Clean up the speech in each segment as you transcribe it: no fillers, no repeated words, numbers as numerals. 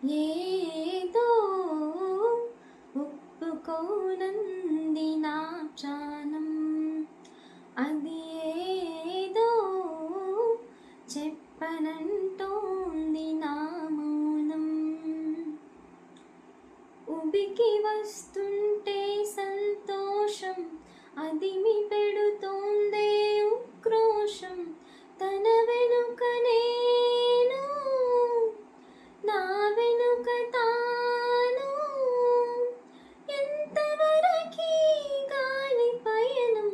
ఏదో ఒప్పుకోనంది నా ప్రాణం, అది ఏదో చెప్పనంటోంది నా మౌనం. ఉబికి వస్తుంటే సంతోషం, అది మీ పెడుతోందే ఉక్రోషం. తన వెనుక నేను, నా వెనుక తాను, ఎంతవరకీ గాలి పయనం,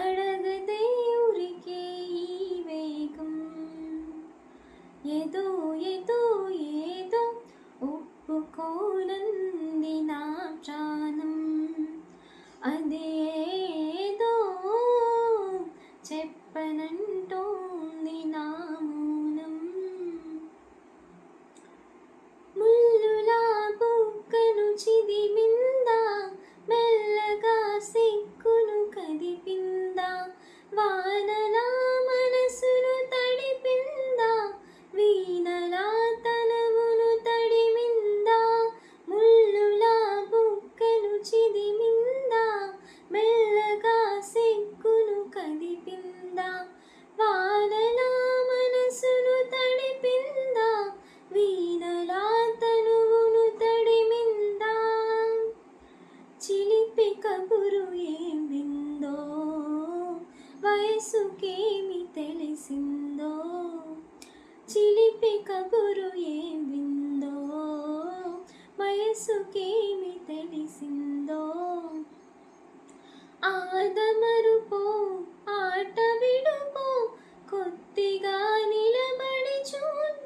అడగదే ఉరికే ఈ వేగం. ఏదో ఏదో ఏదో ఒప్పుకోనంది నా ప్రాణం, అదేదో చెప్పనంటోంది నా మౌనం. ముల్లులా బుగ్గను చిదిమిందా, మెల్లగా సిగ్గును కదిపిందా, వానలా మనసును తడిపిందా, వీణలా తనవును తడిమిందా. ముల్లులా బుగ్గను చిదిమిందా, మెల్లగా సిగ్గును కదిపిందా, వానలా మనసును తడిపిందా, వీణలా తనువును తడిమిందా. చిలిపి కబురు ఏం విందో, వయసుకేమి తెలిసిందో. చిలిపి కబురు ఏం విందో, వయసుకేమి తెలిసిందో. ఆదమరుపో ఆట విడుపో, కొద్దిగా నిలబడి చూచు.